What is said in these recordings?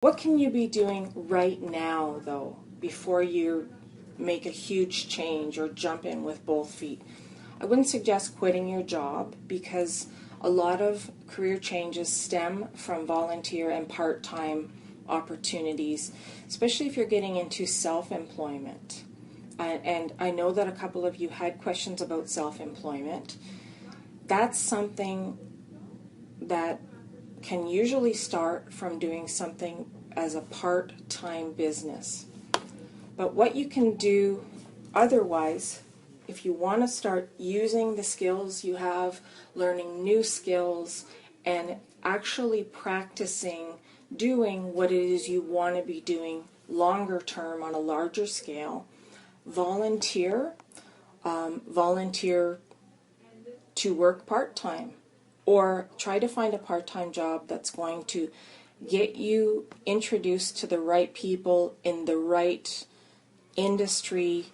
What can you be doing right now, though, before you make a huge change or jump in with both feet? I wouldn't suggest quitting your job because a lot of career changes stem from volunteer and part-time opportunities, especially if you're getting into self-employment. And I know that a couple of you had questions about self-employment. That's something that can usually start from doing something as a part-time business. But what you can do otherwise, if you want to start using the skills you have, learning new skills, and actually practicing doing what it is you want to be doing longer term on a larger scale, volunteer to work part-time, or try to find a part-time job that's going to get you introduced to the right people in the right industry.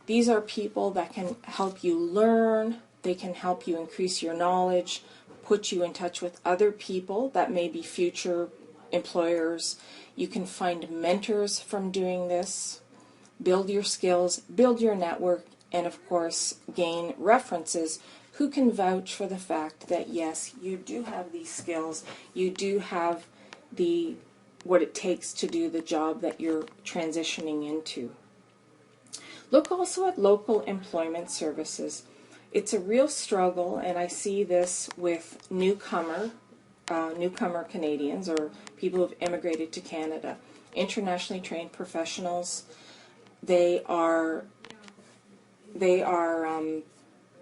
These are people that can help you learn, they can help you increase your knowledge, put you in touch with other people that may be future employers. You can find mentors from doing this, build your skills, build your network, and of course gain references who can vouch for the fact that yes, you do have these skills, you do have what it takes to do the job that you're transitioning into. Look also at local employment services. It's a real struggle, and I see this with newcomer Canadians or people who've immigrated to Canada. Internationally trained professionals, they are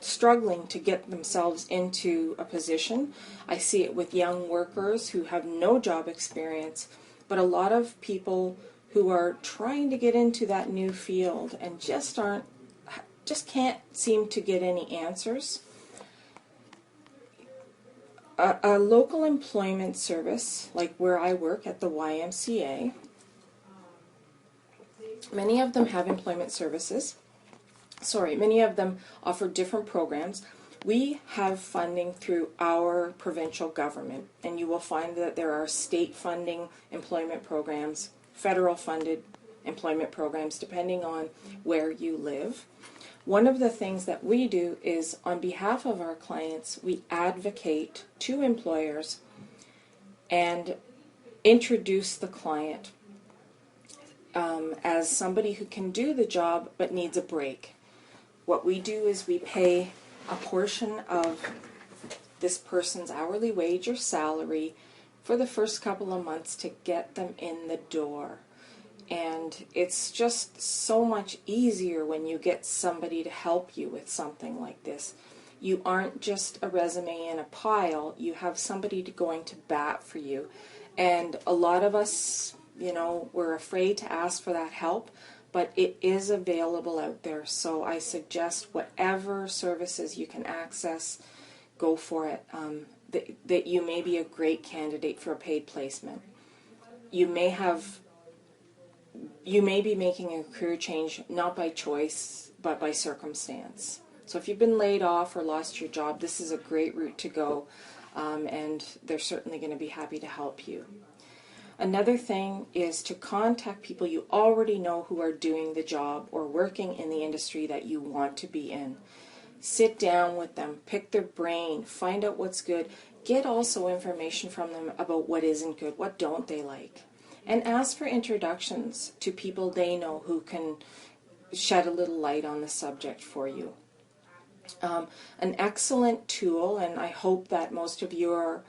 struggling to get themselves into a position. I see it with young workers who have no job experience, but a lot of people who are trying to get into that new field and just can't seem to get any answers. A local employment service, like where I work at the YMCA, many of them have employment services. Many of them offer different programs. We have funding through our provincial government, and you will find that there are state funding employment programs, federal funded employment programs, depending on where you live. One of the things that we do is, on behalf of our clients, we advocate to employers and introduce the client as somebody who can do the job but needs a break. What we do is we pay a portion of this person's hourly wage or salary for the first couple of months to get them in the door. And it's just so much easier when you get somebody to help you with something like this. You aren't just a resume in a pile, you have somebody going to bat for you. And a lot of us, we're afraid to ask for that help, but it is available out there. So I suggest whatever services you can access, go for it. That you may be a great candidate for a paid placement. You may be making a career change not by choice, but by circumstance. So if you've been laid off or lost your job, this is a great route to go, and they're certainly going to be happy to help you. Another thing is to contact people you already know who are doing the job or working in the industry that you want to be in. Sit down with them, pick their brain, find out what's good. Get also information from them about what isn't good, what don't they like. And ask for introductions to people they know who can shed a little light on the subject for you. An excellent tool, and I hope that most of you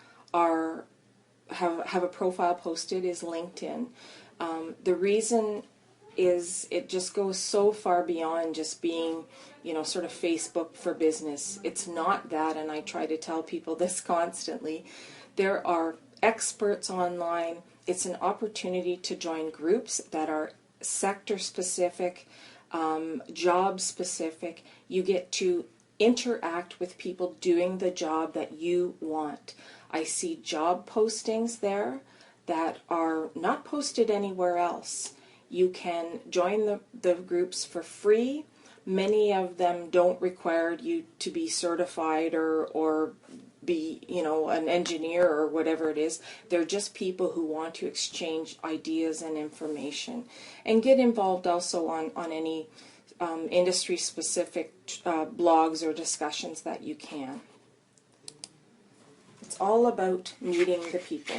have a profile posted, is LinkedIn. The reason is it just goes so far beyond just being, sort of Facebook for business. It's not that, and I try to tell people this constantly. There are experts online. It's an opportunity to join groups that are sector specific, job specific. You get to interact with people doing the job that you want. I see job postings there that are not posted anywhere else. You can join the groups for free. Many of them don't require you to be certified or be, an engineer or whatever it is. They're just people who want to exchange ideas and information, and get involved also on any industry-specific blogs or discussions that you can. It's all about meeting the people.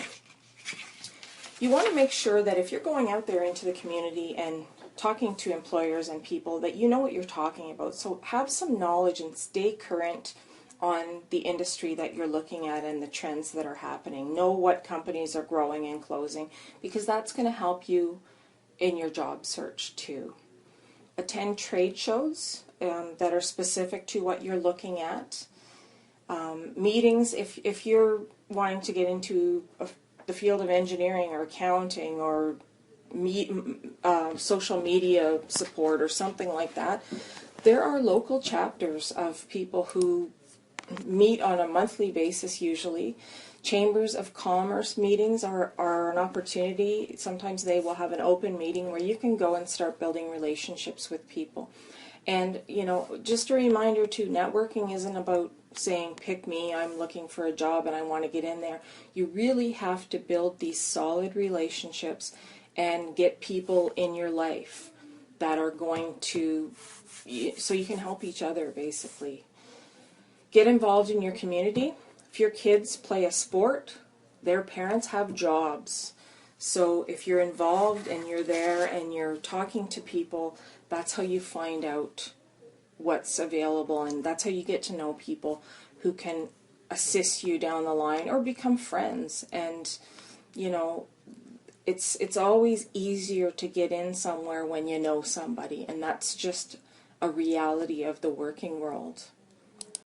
You want to make sure that if you're going out there into the community and talking to employers and people, that you know what you're talking about. So have some knowledge and stay current on the industry that you're looking at and the trends that are happening. Know what companies are growing and closing, because that's going to help you in your job search too. Attend trade shows that are specific to what you're looking at. Meetings, if you're wanting to get into the field of engineering or accounting or social media support or something like that, there are local chapters of people who meet on a monthly basis usually. Chambers of Commerce meetings are an opportunity. Sometimes they will have an open meeting where you can go and start building relationships with people. And, just a reminder too, networking isn't about saying, pick me, I'm looking for a job and I want to get in there. You really have to build these solid relationships and get people in your life that are going to, so you can help each other basically. Get involved in your community. If your kids play a sport, their parents have jobs. So if you're involved and you're there and you're talking to people, that's how you find out what's available, and that's how you get to know people who can assist you down the line or become friends. And it's always easier to get in somewhere when you know somebody, and that's just a reality of the working world.